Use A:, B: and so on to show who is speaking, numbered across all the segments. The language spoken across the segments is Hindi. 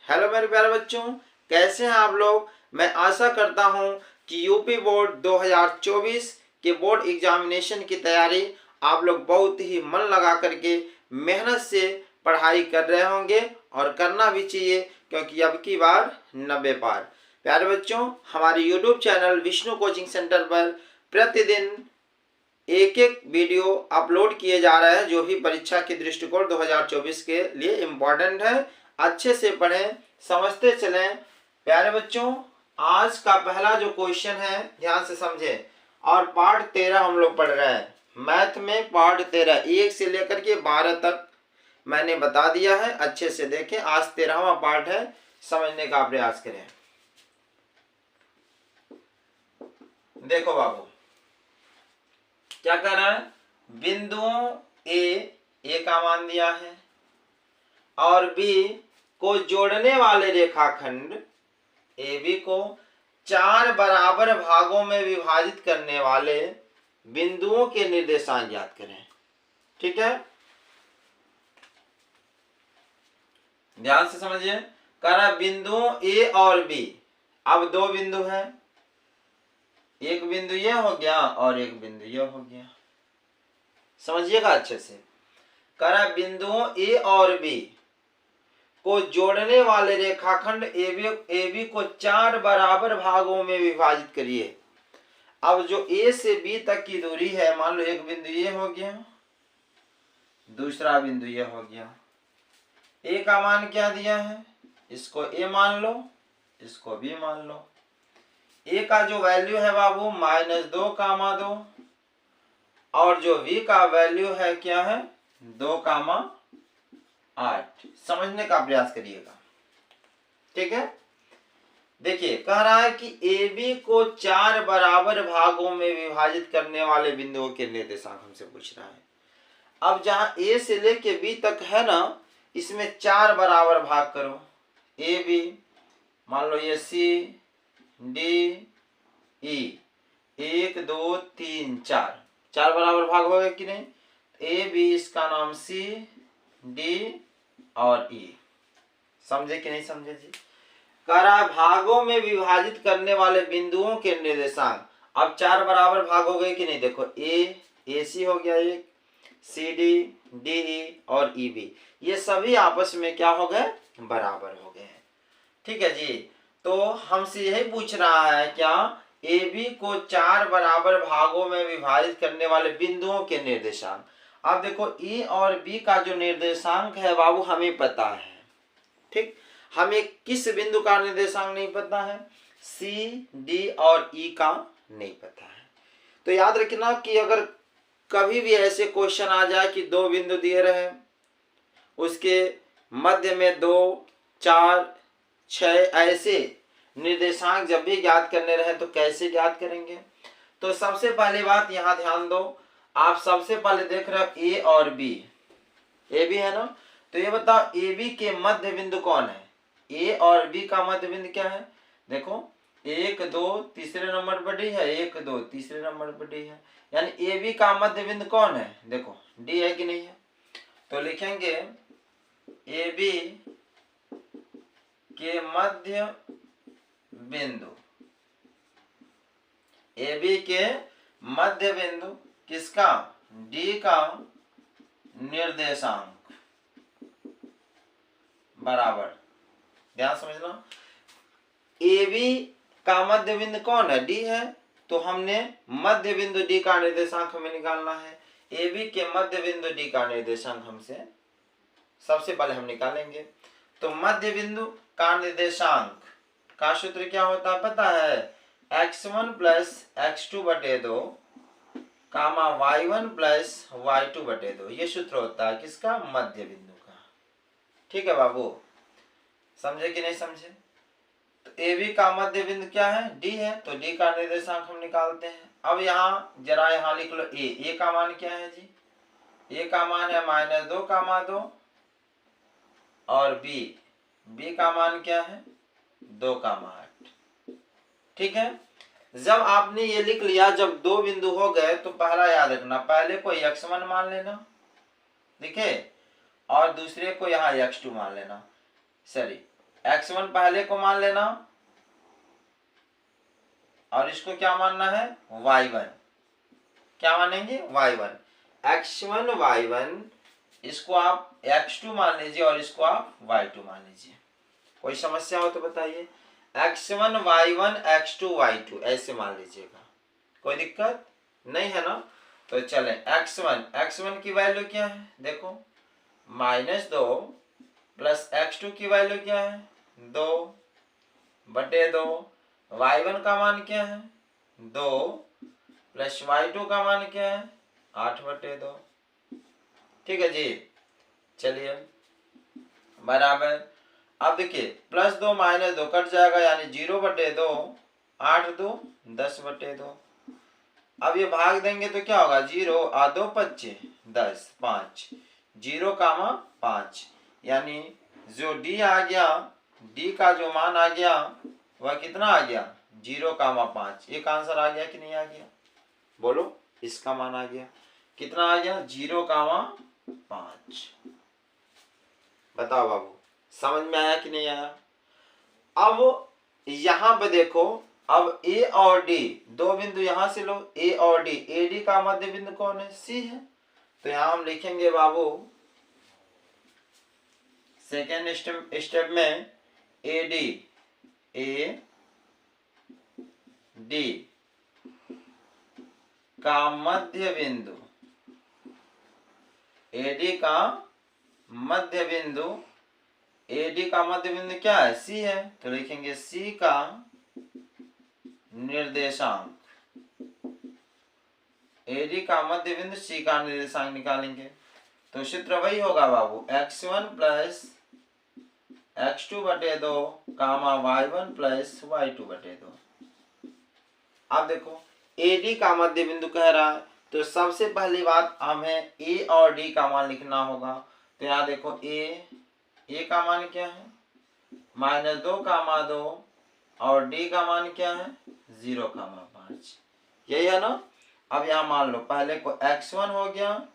A: हेलो मेरे प्यारे बच्चों, कैसे हैं आप लोग। मैं आशा करता हूं कि यूपी बोर्ड 2024 के बोर्ड एग्जामिनेशन की तैयारी आप लोग बहुत ही मन लगा करके मेहनत से पढ़ाई कर रहे होंगे और करना भी चाहिए, क्योंकि अब की बार 90 पार। प्यारे बच्चों, हमारे YouTube channel Vishnu coaching centre पर प्रतिदिन एक एक वीडियो अपलोड किए जा रहे हैं, जो भी परीक्षा के दृष्टिकोण 2024 के लिए इम्पोर्टेंट है। अच्छे से पढ़ें, समझते चलें। प्यारे बच्चों, आज का पहला जो क्वेश्चन है ध्यान से समझें। और पार्ट 13 हम लोग पढ़ रहे हैं मैथ में। पार्ट 13 1 से लेकर के 12 तक मैंने बता दिया है। अच्छे से देखें, आज 13वां पार्ट है, समझने का प्रयास करें। देखो बाबू, क्या कर रहा है। बिंदुओं ए का मान दिया है और बी को जोड़ने वाले रेखाखंड ए बी को 4 बराबर भागों में विभाजित करने वाले बिंदुओं के निर्देशांक ज्ञात करें। ठीक है, ध्यान से समझिए। कह रहा बिंदुओं ए और बी। अब दो बिंदु हैं, एक बिंदु यह हो गया और एक बिंदु यह हो गया। समझिएगा अच्छे से। कह रहा बिंदुओं ए और बी को जोड़ने वाले रेखाखंड ए बी को 4 बराबर भागों में विभाजित करिए। अब जो ए से बी तक की दूरी है, मान लो एक बिंदु ये हो गया, दूसरा बिंदु ये हो गया। ए का मान क्या दिया है, इसको ए मान लो, इसको बी मान लो। ए का जो वैल्यू है बाबू -2, और जो v का वैल्यू है क्या है 2,8। समझने का प्रयास करिएगा। ठीक है, देखिए कह रहा है कि ए बी को 4 बराबर भागों में विभाजित करने वाले बिंदुओं के निर्देशांक हमसे पूछ रहा है। अब जहां ए से लेके बी तक है ना, इसमें 4 बराबर भाग करो। ए बी मान लो ये सी डी ई, 1 2 3 4 बराबर भाग हो गए कि नहीं। ए बी इसका नाम सी डी और ई। समझे कि नहीं समझे जी। कह रहा भागों में विभाजित करने वाले बिंदुओं के निर्देशांक। अब 4 बराबर भाग हो गए कि नहीं। देखो ए सी हो गया, एक सी डी डी ई और ई बी, ये सभी आपस में क्या हो गए, बराबर हो गए। ठीक है जी। तो हमसे यही पूछ रहा है क्या, ए बी को 4 बराबर भागों में विभाजित करने वाले बिंदुओं के निर्देशांक। अब देखो ए और बी का जो निर्देशांक है बाबू हमें पता है। ठीक, हमें किस बिंदु का निर्देशांक नहीं पता है, सी डी और ई का नहीं पता है। तो याद रखना कि अगर कभी भी ऐसे क्वेश्चन आ जाए कि दो बिंदु दिए रहे, उसके मध्य में 2 4 6 ऐसे निर्देशांक जब भी ज्ञात करने रहे तो कैसे ज्ञात करेंगे। तो सबसे पहली बात यहां ध्यान दो। आप सबसे पहले देख रहे हो ए और बी, ए बी है ना। तो ये बताओ ए बी के मध्य बिंदु कौन है। ए और बी का मध्य बिंदु क्या है, देखो 1 2 तीसरे नंबर पर डी है, 1 2 तीसरे नंबर पर डी है। यानी ए बी का मध्य बिंदु कौन है, देखो डी है कि नहीं है। तो लिखेंगे ए बी के मध्य बिंदु, ए बी के मध्य बिंदु किसका, डी का निर्देशांक बराबर। ध्यान समझना, ए बी का मध्य बिंदु कौन है, डी है। तो हमने मध्य बिंदु डी का निर्देशांक हमें निकालना है। ए बी के मध्य बिंदु डी का निर्देशांक हमसे सबसे पहले हम निकालेंगे। तो मध्य बिंदु का निर्देशांक का सूत्र क्या होता है पता है, x1 प्लस x2 बटे 2 कामा y1 प्लस y2 बटे 2। ये सूत्र होता है किसका, मध्य बिंदु का। ठीक है बाबू, समझे कि नहीं समझे। तो ए बी का मध्य बिंदु क्या है, डी है। तो डी का निर्देशांक हम निकालते हैं। अब यहाँ जरा यहाँ लिख लो ए का मान क्या है जी, ए का मान है -2, और बी का मान क्या है 2,8। ठीक है, जब आपने ये लिख लिया, जब दो बिंदु हो गए तो पहला याद रखना, पहले को x1 मान लेना, ठीक है, और दूसरे को यहाँ x2 मान लेना। सॉरी, x1 पहले को मान लेना और इसको क्या मानना है, y1। क्या मानेंगे, y1। x1 y1, इसको आप x2 मान लीजिए और इसको आप y2 मान लीजिए। कोई समस्या हो तो बताइए। x1 y1 x2 y2 ऐसे मान लीजिएगा, कोई दिक्कत नहीं है ना। तो चले x1 की वैल्यू क्या है, देखो -2 प्लस x2 की वैल्यू क्या है, 2/2। y1 का मान क्या है, 2 प्लस y2 का मान क्या है, 8/2। ठीक है जी, चलिए बराबर। अब देखिए +2 -2 कट जाएगा यानी 0/2, 8×2 10/2। अब ये भाग देंगे तो क्या होगा, 0 और 2 25 10 5 0,5 यानी जो d आ गया, d का जो मान आ गया वह कितना आ गया, 0,5। एक आंसर आ गया कि नहीं आ गया, बोलो। इसका मान आ गया कितना, आ गया 0,5। बताओ बाबू, समझ में आया कि नहीं आया। अब यहां पे देखो, अब ए और डी दो बिंदु यहां से लो, ए और डी, ए डी का मध्य बिंदु कौन है, सी है। तो यहां हम लिखेंगे बाबू सेकेंड स्टेप में ए डी का मध्य बिंदु, एडी का मध्य बिंदु, एडी का मध्य बिंदु क्या है, सी है। तो लिखेंगे सी का निर्देशांक, एडी का मध्य बिंदु सी का निर्देशांक निकालेंगे। तो सूत्र वही होगा बाबू, x1 प्लस x2/2 कामा y1 प्लस y2/2। अब देखो एडी का मध्य बिंदु कह रहा है, तो सबसे पहली बात हमें ए और डी का मान लिखना होगा। तो यहाँ देखो ए का मान क्या है, -2,2 और डी का मान क्या है, 0,5। यही है ना। अब यहाँ मान लो पहले को x1 हो गया,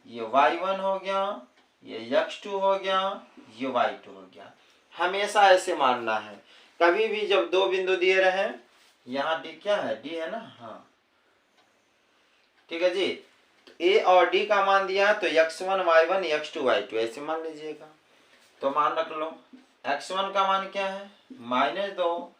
A: ये y1 हो गया, ये x2 हो गया, ये y2 हो गया। हमेशा ऐसे मानना है, कभी भी जब दो बिंदु दिए रहे, यहाँ डी क्या है, डी है ना, हाँ ठीक है जी। तो ए और डी का मान दिया तो x1 y1 x2 y2 ऐसे मान लीजिएगा। तो मान रख लो x1 का मान क्या है, -2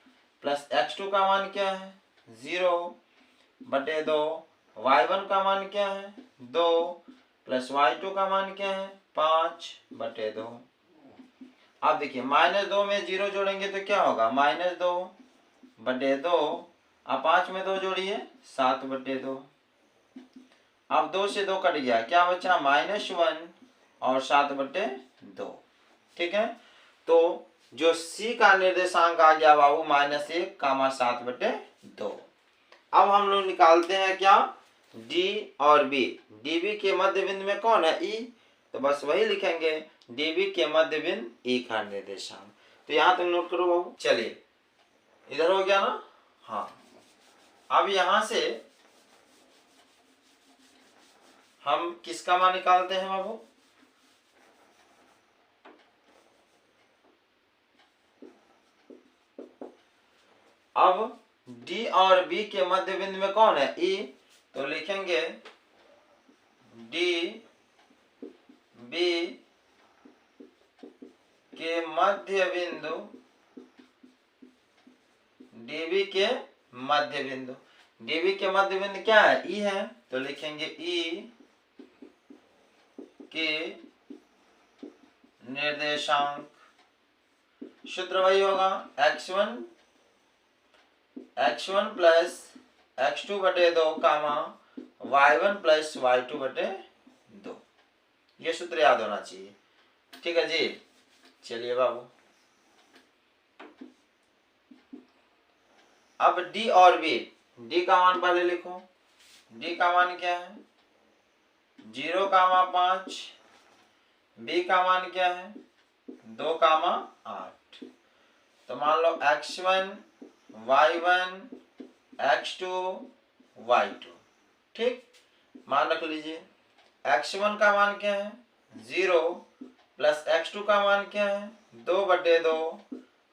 A: प्लस x2 का मान क्या है, 0/2। y1 का मान क्या है, 2 प्लस y2 का मान क्या है, 5/2। अब देखिए -2 में 0 जोड़ेंगे तो क्या होगा, -2/2। अब 5 में 2 जोड़िए, 7/2। अब 2 से 2 कट गया, क्या बचा, -1 और 7/2। ठीक है। तो जो C का निर्देशांक आ गया बाबू -1, 7/2। अब हम लोग निकालते हैं क्या, D और B। DB के मध्य बिंदु में कौन है, E। तो बस वही लिखेंगे, DB के मध्य बिंदु E का निर्देशांक। तो यहां तक नोट करो बाबू। चलिए इधर हो गया ना, हाँ। अब यहां से हम किसका मान निकालते हैं बाबू, अब D और B के मध्य बिंदु में कौन है, E। तो लिखेंगे DB के मध्य बिंदु, DB के मध्य बिंदु, DB के मध्य बिंदु क्या है, E है। तो लिखेंगे E के निर्देशांक, सूत्र वही होगा, x1 प्लस x2/2 कामा y1 प्लस y2/2। ये सूत्र याद होना चाहिए। ठीक है जी। चलिए बाबू, अब D और B, D का मान पहले लिखो। D का मान क्या है, 0,5। B का मान क्या है, 2,8। तो मान लो x1 y1 x2 y2। ठीक, मान रख लीजिए। x1 का मान क्या है, 0 प्लस x2 का मान क्या है, 2/2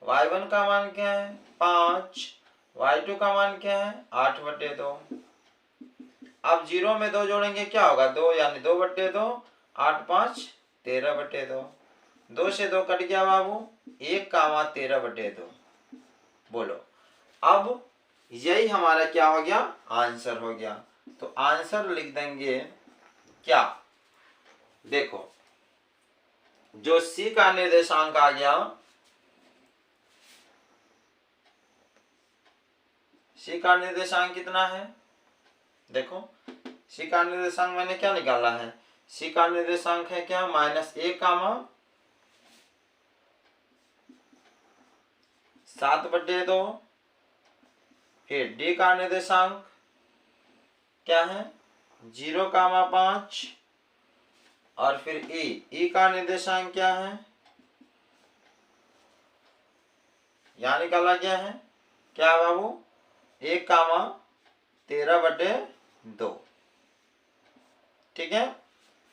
A: y1 का मान क्या है 5, y2 का मान क्या है 8/2। अब 0 में 2 जोड़ेंगे क्या होगा 2 यानी 2/2, 8 5 13/2। 2 से 2 कट गया बाबू, 1 का मान 13/2। बोलो अब यही हमारा क्या हो गया आंसर हो गया। तो आंसर लिख देंगे क्या, देखो जो सी का निर्देशांक आ गया, सी का निर्देशांक कितना है, देखो सी का निर्देशांक मैंने क्या निकाला है, सी का निर्देशांक है क्या -1 7/2। फिर डी का निर्देशांक क्या है 0, 5 और फिर ई का निर्देशांक क्या है, यहाँ निकाला गया है क्या बाबू 1, 13/2। ठीक है,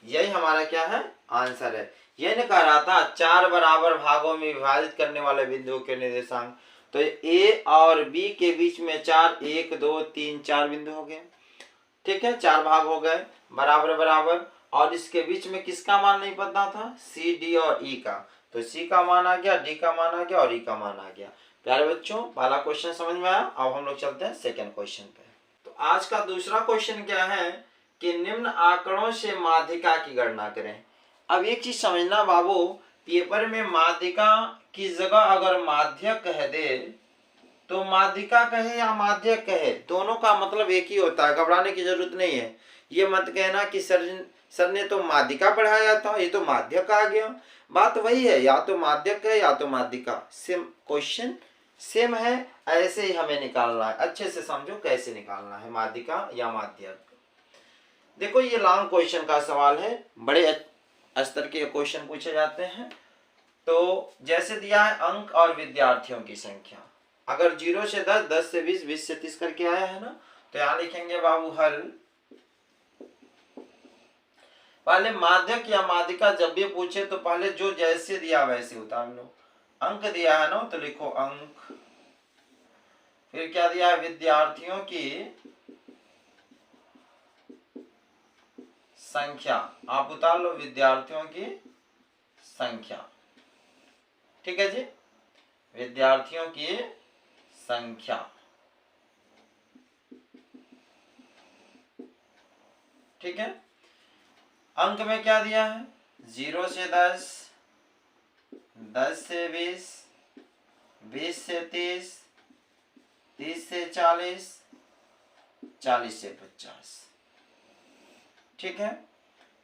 A: यही हमारा क्या है आंसर है। ये ने कह रहा था 4 बराबर भागों में विभाजित करने वाले बिंदुओं के निर्देशांक। तो ए और बी के बीच में 4 1 2 3 4 बिंदु हो गए। ठीक है, 4 भाग हो गए बराबर बराबर, और इसके बीच में किसका मान नहीं पता था सी डी और ई का। तो सी का मान आ गया, डी का मान आ गया और ई का मान आ गया। प्यारे बच्चों पहला क्वेश्चन समझ में आया। अब हम लोग चलते हैं सेकेंड क्वेश्चन पे। तो आज का दूसरा क्वेश्चन क्या है कि निम्न आंकड़ों से माध्यिका की गणना करें। अब एक चीज समझना बाबू, पेपर में माध्यिका की जगह अगर माध्यक कह दे तो माध्यिका कहे या माध्यक कहे दोनों का मतलब एक ही होता है, घबराने की जरूरत नहीं है। ये मत कहना कि सर ने तो माध्यिका पढ़ाया था ये तो माध्यक आ गया, बात वही है, या तो माध्यक है या तो माध्यिका, सेम क्वेश्चन सेम है। ऐसे ही हमें निकालना है, अच्छे से समझो कैसे निकालना है माध्यिका या माध्यक। देखो ये लॉन्ग क्वेश्चन का सवाल है, बड़े स्तर के क्वेश्चन पूछे जाते हैं। तो जैसे दिया है अंक और विद्यार्थियों की संख्या, अगर 0 से 10, 10 से 20, 20 से 30 करके आया है ना, तो यहाँ लिखेंगे बाबू हल। पहले माध्यक या माध्यिका जब भी पूछे तो पहले जो जैसे दिया वैसे उतार लो। अंक दिया है ना तो लिखो अंक, फिर क्या दिया है विद्यार्थियों की संख्या, आप उतार लो विद्यार्थियों की संख्या। ठीक है जी, विद्यार्थियों की संख्या। ठीक है, अंक में क्या दिया है 0 से 10, 10 से 20, 20 से 30, 30 से 40, 40 से 50। ठीक है,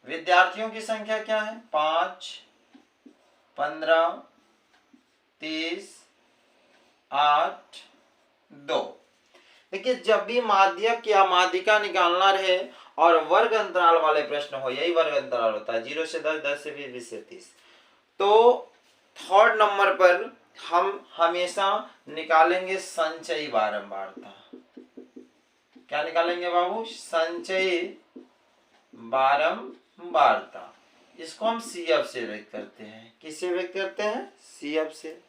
A: विद्यार्थियों की संख्या क्या है 5, 15, 30, 8, 2। देखिए जब भी माध्यक या माध्यिका निकालना रहे और वर्ग अंतराल वाले प्रश्न हो, यही वर्ग अंतराल होता है 0 से 10, 10 से 20, 20 से 30, तो थर्ड नंबर पर हम हमेशा निकालेंगे संचयी बारंबारता। क्या निकालेंगे बाबू संचयी बारंबारता। इसको हम CF से व्यक्त करते हैं, किससे व्यक्त करते हैं CF से।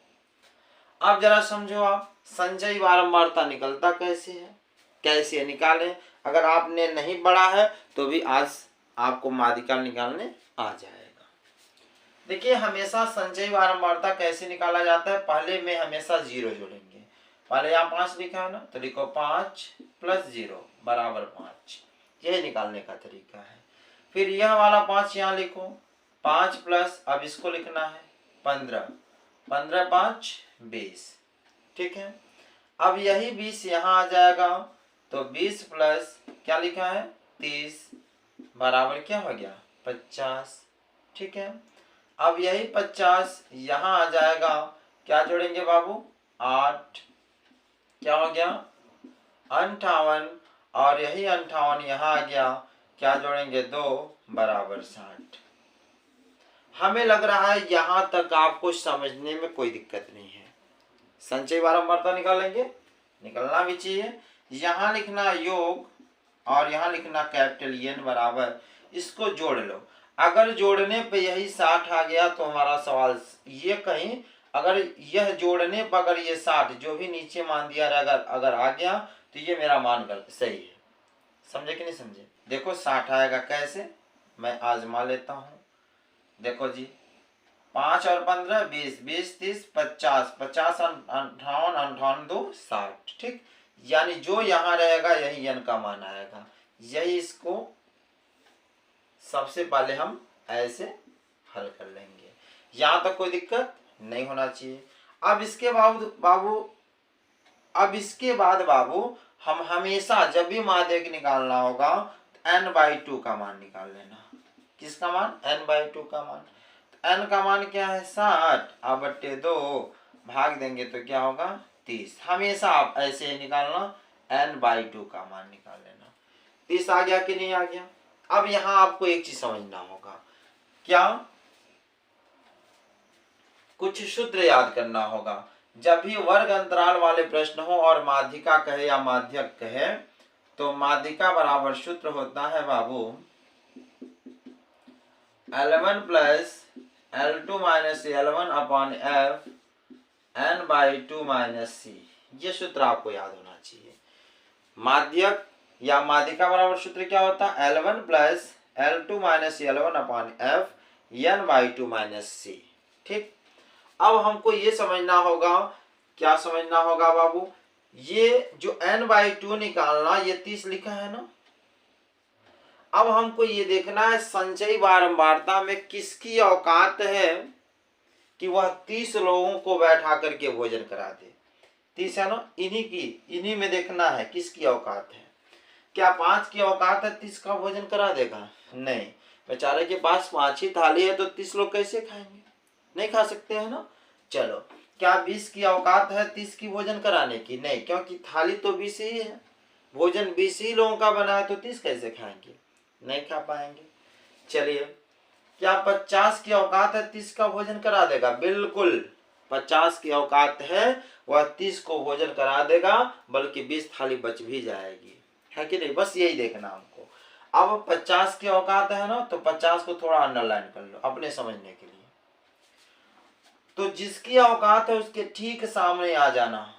A: अब जरा समझो आप संचयी बारंबारता निकलता कैसे है, कैसे निकालें। अगर आपने नहीं पढ़ा है तो भी आज आपको माध्यिका निकालने आ जाएगा। देखिए हमेशा संचयी बारंबारता कैसे निकाला जाता है, पहले में हमेशा 0 जोड़ेंगे। पहले यहाँ 5 लिखा है ना तो लिखो 5 + 0 = 5, यही निकालने का तरीका है। फिर यह वाला 5 यहाँ लिखो, 5 प्लस अब इसको लिखना है 15, 15 × 5 = 20। ठीक है, अब यही 20 यहाँ आ जाएगा तो 20 प्लस क्या लिखा है 30 बराबर क्या हो गया 50। ठीक है, अब यही 50 यहाँ आ जाएगा, क्या जोड़ेंगे बाबू 8, क्या हो गया 58, और यही 58 यहाँ आ गया, क्या जोड़ेंगे 2 = 60। हमें लग रहा है यहाँ तक आपको समझने में कोई दिक्कत नहीं है। संचयी बारंबारता निकालेंगे, निकलना भी चाहिए। यहाँ लिखना योग और यहाँ लिखना कैपिटल N = इसको जोड़ लो। अगर जोड़ने पे यही 60 आ गया तो हमारा सवाल ये कहीं अगर यह जोड़ने पर अगर ये 60 जो भी नीचे मान दिया रहेगा अगर आ गया तो ये मेरा मान गलत सही है। समझे कि नहीं समझे? देखो 60 आएगा कैसे, मैं आजमा लेता हूँ। देखो जी 5 और 15 20, 20 30 50, 50 58 58 2 60। ठीक, यानी जो यहाँ रहेगा यही n का मान आएगा। यही इसको सबसे पहले हम ऐसे हल कर लेंगे, यहाँ तक कोई दिक्कत नहीं होना चाहिए। अब इसके बाबू हम हमेशा जब भी माध्यक निकालना होगा n/2 का मान निकाल लेना। किसका मान? n/2 का मान। n का मान क्या है? 60 अब बट्टे 2 भाग देंगे तो क्या होगा? 30। हमेशा आप ऐसे ही निकालना, n/2 का मान निकाल लेना। 30 आ गया कि नहीं आ गया? अब यहाँ आपको एक चीज समझना होगा, क्या? कुछ सूत्र याद करना होगा। जब भी वर्ग अंतराल वाले प्रश्न हो और माध्यिका कहे या माध्यक कहे तो माध्यिका बराबर सूत्र होता है बाबू L1 plus L2 minus L1 upon F n/2 minus C। ये सूत्र आपको याद होना चाहिए। माध्यक या माध्यिका बराबर सूत्र क्या होता है? L1 plus L2 minus L1 upon F n/2 minus C। ठीक, अब हमको ये समझना होगा, क्या समझना होगा बाबू? ये जो n/2 निकालना, ये 30 लिखा है ना। अब हमको ये देखना है संचयी बारंबारता में किसकी औकात है कि वह 30 लोगों को बैठा करके भोजन करा दे। 30 है ना, इन्हीं में देखना है किसकी औकात है। क्या 5 की औकात है 30 का भोजन करा देगा? नहीं, बेचारे के पास 5 ही थाली है तो 30 लोग कैसे खाएंगे? नहीं खा सकते हैं ना। चलो, क्या 20 की औकात है 30 की भोजन कराने की? नहीं, क्योंकि थाली तो 20 ही है, भोजन 20 ही लोगों का बना है तो 30 कैसे खाएंगे? नहीं खा पाएंगे। चलिए, क्या 50 की औकात है 30 का भोजन करा देगा? बिल्कुल 50 की औकात है, वह 30 को भोजन करा देगा, बल्कि 20 थाली बच भी जाएगी, है कि नहीं? बस यही देखना हमको। अब 50 की औकात है ना, तो 50 को थोड़ा अंडरलाइन कर लो अपने समझने के लिए। तो जिसकी औकात है उसके ठीक सामने आ जाना।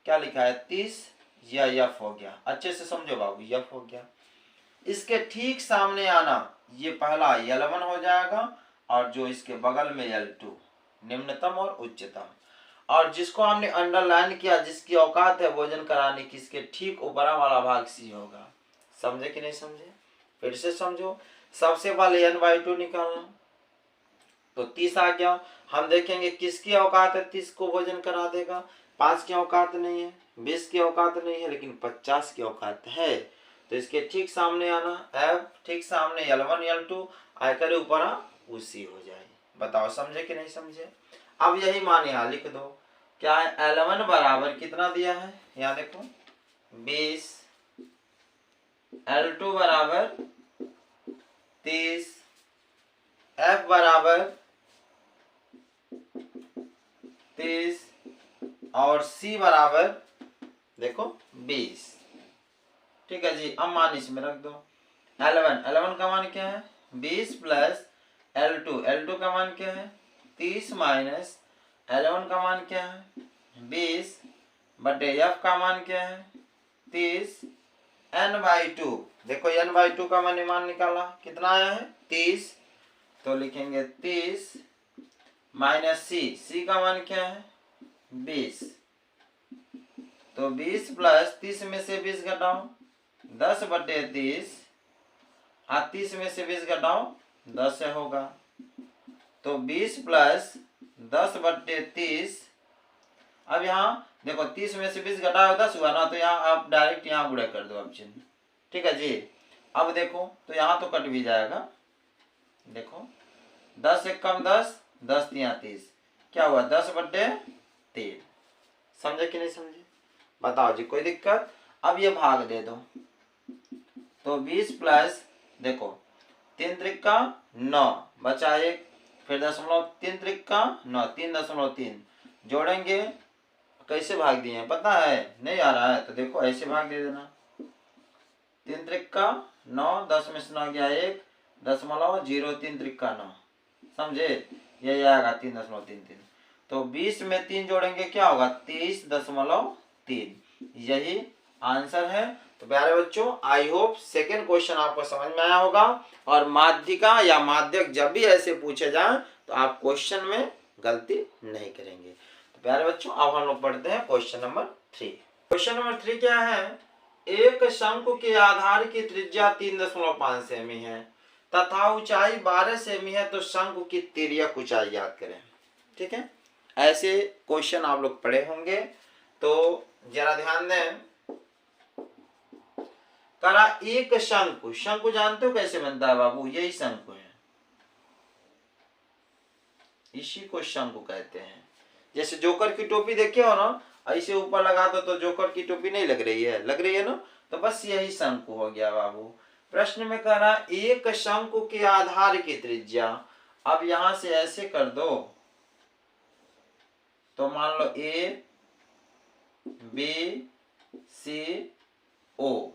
A: क्या लिखा है? 30, या यफ हो गया। अच्छे से समझो बाबू, यफ हो गया। इसके ठीक सामने आना, ये पहला L1 हो जाएगा और जो इसके बगल में L2, निम्नतम और उच्चतम। और जिसको हमने अंडरलाइन किया, जिसकी औकात है भोजन कराने की, इसके ठीक ऊपरा वाला भाग C होगा। समझे कि नहीं समझे? फिर से समझो। सबसे पहले n/2 निकालना, तो 30 आ गया। हम देखेंगे किसकी औकात है 30 को भोजन करा देगा। 5 की औकात नहीं है, 20 की औकात नहीं है, लेकिन 50 की औकात है। तो इसके ठीक सामने आना, F ठीक सामने L1 L2 आकर ऊपर उसी हो जाए। बताओ समझे कि नहीं समझे? अब यही मान यहाँ लिख दो। क्या है? L1 बराबर कितना दिया है? यहाँ देखो 20, L2 बराबर 30, F बराबर 30 और C बराबर देखो 20। ठीक है जी। अब मान इसमें रख दो। L1 का मान क्या है? 20 प्लस L2 का मान क्या है? 30 माइनस L1 का मान क्या है? 20 बटे F का मान क्या है? 30 n/2। देखो n/2 का मैंने मान निकाला, कितना आया है? 30। तो लिखेंगे 30 माइनस C का मान क्या है? 20। तो 20 प्लस 30 में से 20 घटाओ 10 बटे 30, 30 में से 20 घटाओ 10 से होगा। तो 20 प्लस 10 बटे 30। अब यहाँ देखो 30 में से 20 घटाओ 10 हुआ ना, तो यहाँ आप डायरेक्ट यहाँ गुणा कर दो अब चिन्ह। ठीक है जी। अब देखो तो यहाँ तो कट भी जाएगा। देखो 10 एक कम 10, 10 3 30, क्या हुआ? 10 बटे 3। समझे कि नहीं समझे? बताओ जी, कोई दिक्कत? अब ये भाग दे दो, तो 20 प्लस देखो 3 त्रिका 9 बचा 1, फिर दशमलव 3 त्रिका 9, 3.3 जोड़ेंगे। कैसे भाग दिए हैं पता है? नहीं आ रहा है तो देखो ऐसे भाग दे देना। 3 त्रिका 9, 10 में से 9 गया 1, 0.03 त्रिका 9। समझे? यही आएगा 3.33। तो 20 में 3 जोड़ेंगे क्या होगा 23.3, यही आंसर है। तो प्यारे बच्चों आई होप सेकेंड क्वेश्चन आपको समझ में आया होगा, और माध्यिका या माध्यक जब भी ऐसे पूछे जाए तो आप क्वेश्चन में गलती नहीं करेंगे। तो प्यारे बच्चों अब हम लोग पढ़ते हैं क्वेश्चन नंबर 3। क्वेश्चन नंबर 3 क्या है, एक शंकु के आधार की त्रिज्या 3.5 सेमी है तथा ऊंचाई 12 सेमी है, तो शंकु की तिर्यक ऊंचाई ज्ञात करें। ठीक है, ऐसे क्वेश्चन आप लोग पढ़े होंगे, तो जरा ध्यान दें। करा एक शंकु, शंकु जानते हो कैसे बनता है बाबू, यही शंकु है, इसी को शंकु कहते हैं। जैसे जोकर की टोपी देखे हो ना, ऐसे ऊपर लगा दो तो जोकर की टोपी नहीं लग रही है, लग रही है ना, तो बस यही शंकु हो गया बाबू। प्रश्न में कह रहा एक शंकु के आधार की त्रिज्या, अब यहां से ऐसे कर दो तो मान लो ए बी सी ओ,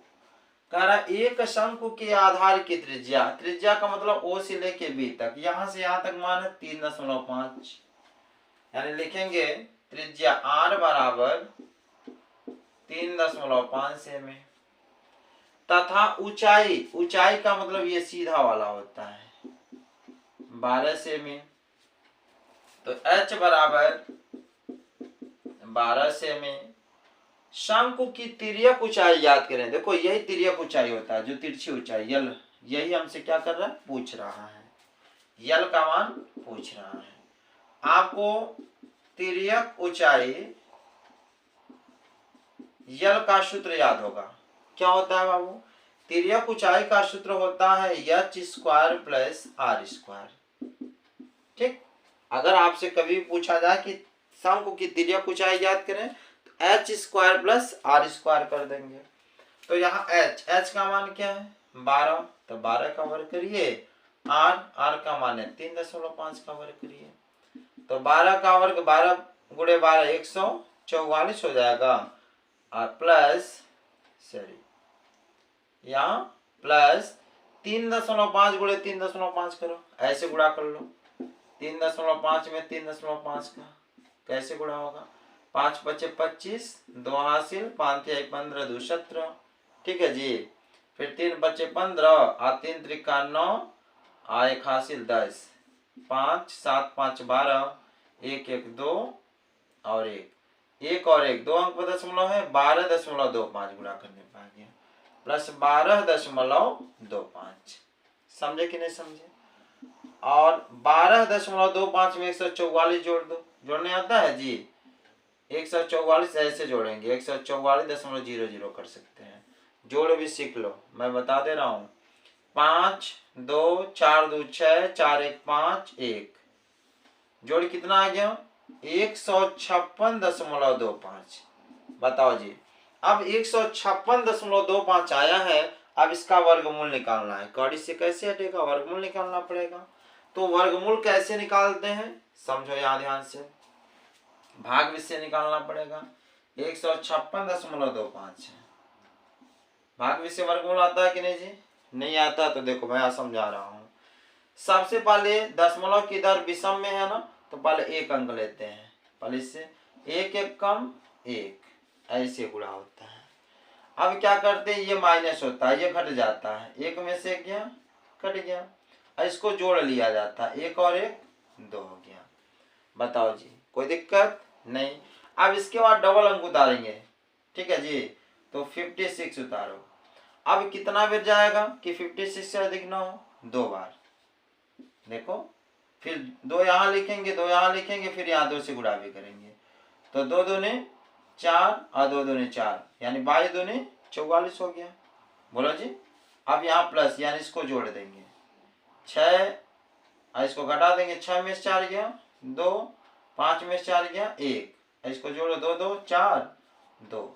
A: कह रहा एक शंकु के आधार की त्रिज्या, त्रिज्या का मतलब ओ से लेके बी तक, यहां से यहां तक मान है 3.5, यानी लिखेंगे त्रिज्या r बराबर 3.5 सेमी, तथा ऊंचाई, ऊंचाई का मतलब ये सीधा वाला होता है 12 सेमी, तो h बराबर 12 सेमी। शंकु की तिर्यक ऊंचाई याद करें, देखो यही तिर्यक ऊंचाई होता है, जो तिरछी ऊंचाई यल, यही हमसे क्या कर रहा है, पूछ रहा है, यल का मान पूछ रहा है। आपको तिर्यक ऊंचाई यल का सूत्र याद होगा, क्या होता है बाबू, तिर्यक ऊंचाई का सूत्र होता है H square plus R square. ठीक, अगर आपसे कभी पूछा जाए कि शंकु की तिर्यक ऊंचाई याद करें तो H square plus R square कर देंगे। तो यहाँ एच का मान क्या है 12, तो 12 का वर्ग करिए, आर का मान है 3.5 का वर्ग करिए, तो 12 का वर्ग 12 गुणे 12 144 हो जाएगा, और प्लस यहाँ प्लस 3.5 गुणे 3.5 करो, ऐसे गुणा कर लो, 3.5 में 3.5 का कैसे गुणा होगा, 5 बचे 25, 2 हासिल, 5 15 2 17, ठीक है जी, फिर 3 बचे 15 और 3 त्रिका 9 और 1 हासिल 10, 5 7 5 12, 1 1 2 और 1 और 1 2 अंक पर दशमलव है, 12.25 गुणा करने पा गया, प्लस 12.25, समझे कि नहीं समझे। और 12.25 में 144 जोड़ दो, जोड़ने आता है जी, 144 ऐसे जोड़ेंगे, 144.00 कर सकते हैं, जोड़ भी सीख लो, मैं बता दे रहा हूँ, 5 2 4 2 6 4 1 5 1, जोड़ कितना आ गया 156.25, बताओ जी। अब 156.25 आया है, अब इसका वर्गमूल निकालना है, कड़ी से कैसे हटेगा, वर्गमूल निकालना पड़ेगा। तो वर्गमूल कैसे निकालते हैं समझो यहाँ ध्यान से, भाग से निकालना पड़ेगा, 156.25 है, भाग से वर्गमूल आता है कि नहीं जी, नहीं आता, तो देखो मैं समझा रहा हूँ। सबसे पहले दशमलव की दर विषम में है ना, तो पहले एक अंक लेते हैं, पहले इससे एक एक कम एक, ऐसे गुणा होता है। अब क्या करते हैं, ये माइनस होता है, ये घट जाता है, एक में से गया कट गया, इसको जोड़ लिया जाता है, 1 और 1 2 हो गया, बताओ जी कोई दिक्कत नहीं। अब इसके बाद डबल अंक उतारेंगे, ठीक है जी, तो 56 उतारो, अब कितना बिर जाएगा कि 56 से अधिक ना हो, 2 बार, देखो फिर 2 यहाँ लिखेंगे, 2 यहाँ लिखेंगे, फिर यहाँ 2 से गुणा भी करेंगे, तो 2 दूने 4 और 2 दूने 4, यानी 22 दूने 44 हो गया, बोलो जी। अब यहाँ प्लस यानी इसको जोड़ देंगे, 6 और इसको घटा देंगे, 6 में से 4 गया 2, 5 में से 4 गया 1, इसको जोड़ो 2 2 4 2,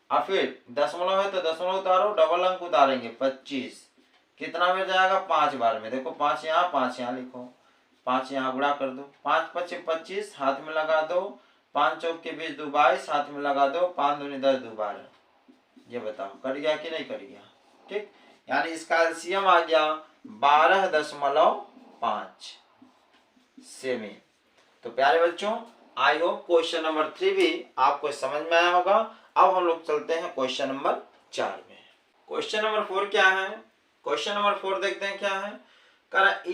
A: और फिर दशमलव है तो दशमलव उतारो, डबल अंक उतारेंगे 25, कितना मिल जाएगा 5 बार में, देखो 5 यहाँ लिखो, 5 यहाँ गुणा कर दो, 5 5 25 हाथ में लगा दो, 5 चौक के 20 2 22 हाथ में लगा दो, 5 दूनी 10 2 12, ये बताओ कट गया कि नहीं कट गया, ठीक, यानी इसका एलसीएम आ गया 12.5 सेमी। तो प्यारे बच्चों आई होप क्वेश्चन नंबर 3 भी आपको समझ में आया होगा। अब हम लोग चलते हैं क्वेश्चन नंबर 4 में। क्वेश्चन नंबर 4 क्या है? क्वेश्चन नंबर 4 देखते हैं क्या है।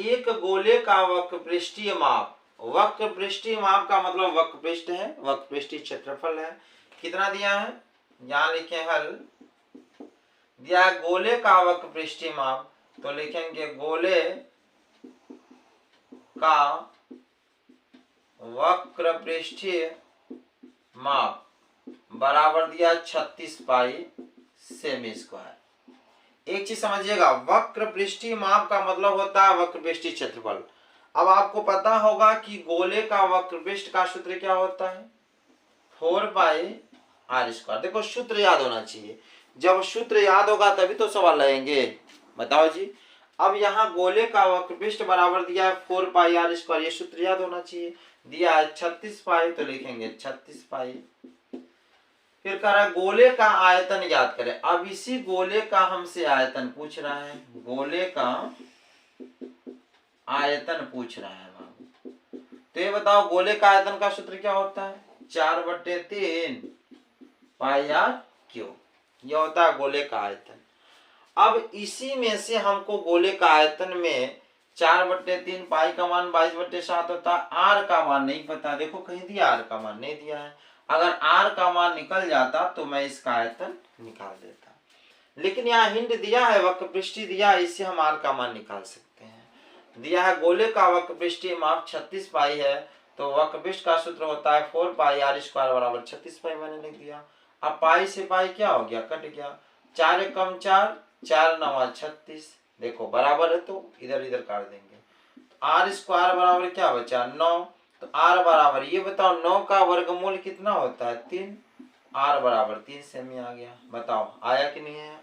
A: एक गोले का वक्रपृष्ठीय माप, वक्रपृष्ठीय माप का मतलब वक्रपृष्ठ है, वक्रपृष्ठीय क्षेत्रफल है, कितना दिया है, यहाँ लिखे हल दिया गोले का वक्रपृष्ठीय माप, तो लिखेंगे गोले का वक्रपृष्ठीय माप बराबर दिया 36 पाई सेमी स्क्वायर। एक चीज समझिएगा, वक्रपृष्ठीय माप का मतलब होता है वक्रपृष्ठीय क्षेत्रफल। अब आपको पता होगा कि गोले का वक्रपृष्ठ का सूत्र क्या होता है, 4 पाई आर स्क्वायर। देखो सूत्र याद होना चाहिए, जब सूत्र याद होगा तभी तो सवाल लगेंगे। बताओ जी, अब यहाँ गोले का वक्रपृष्ठ बराबर दिया है 4 पाई आर स्क्वायर, ये सूत्र याद होना चाहिए। दिया है 36 पाई, तो लिखेंगे 36 पाई। फिर कह रहा है गोले का आयतन याद करें। अब इसी गोले का हमसे आयतन पूछ रहा है, गोले का आयतन पूछ रहा है बाबू। तो ये बताओ गोले का आयतन का सूत्र क्या होता है, 4/3 पाई आर क्यूब। यह होता है गोले का आयतन। अब इसी में से हमको गोले का आयतन में 4/3 पाई का मान 22/7 होता है। आर का मान नहीं पता, देखो कहीं दिया आर का मान नहीं दिया है। अगर आर का मान निकल जाता तो मैं इसका आयतन निकाल देता, लेकिन यहाँ हिंट दिया है, वक्रपृष्ठीय दिया है, इससे हम आर का मान निकाल सकते हैं। दिया है गोले का वक्रपृष्ठीय माप 36 पाई है, तो वक्रपृष्ठ का सूत्र होता है 4 पाई आर स्क्वायर बराबर 36 पाई, मैंने लिख दिया। अब पाई से पाई क्या हो गया, कट गया, 4 एकम 4, 4 9 36, देखो बराबर है तो इधर इधर काट देंगे। तो आर स्क्वायर बराबर क्या बचा 9, तो आर बराबर, ये बताओ 9 का वर्गमूल कितना होता है 3, आर बराबर 3 सेमी आ गया। बताओ आया कि नहीं आया।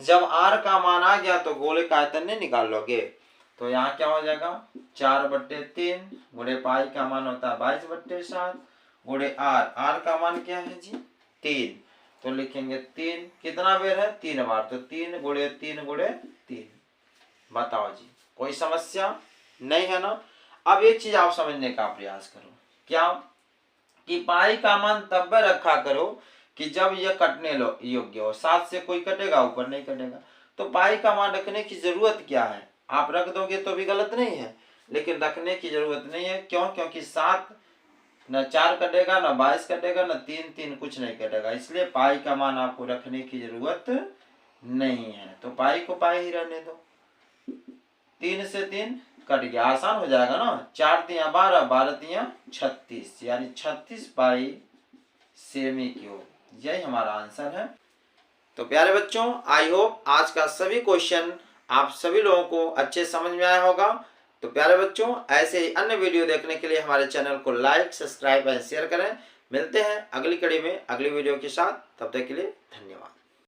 A: जब आर का मान आ गया तो गोले का आयतन नहीं निकाल लोगे, तो यहाँ क्या हो जाएगा 4/3 गुणे पाई का मान होता है 22/7 गुणे आर, आर का मान क्या है जी 3, तो लिखेंगे 3 कितना बेर है 3 बार, तो 3 गुणे 3 गुणे 3। बताओ जी कोई समस्या नहीं है ना। अब एक चीज आप समझने का प्रयास करो, क्या कि पाई का मान तब रखा करो कि जब यह कटने योग्य हो, 7 से कोई कटेगा ऊपर नहीं कटेगा। तो पाई का मान रखने की जरूरत क्या है, आप रख दोगे तो भी गलत नहीं है, लेकिन रखने की जरूरत नहीं है। क्यों, क्योंकि 7 न 4 कटेगा, न 22 कटेगा, न 3 कुछ नहीं कटेगा, इसलिए पाई का मान आपको रखने की जरूरत नहीं है। तो पाई को पाई ही रहने दो, 3 से 3 कट गया, आसान हो जाएगा ना। 4 तिया 12, 12 तिया 36, यानी 36 पाई सेमी क्यूब, यही हमारा आंसर है। तो प्यारे बच्चों, आई होप आज का सभी क्वेश्चन आप सभी लोगों को अच्छे समझ में आया होगा। तो प्यारे बच्चों, ऐसे ही अन्य वीडियो देखने के लिए हमारे चैनल को लाइक, सब्सक्राइब एंड शेयर करें। मिलते हैं अगली कड़ी में अगली वीडियो के साथ, तब तक के लिए धन्यवाद।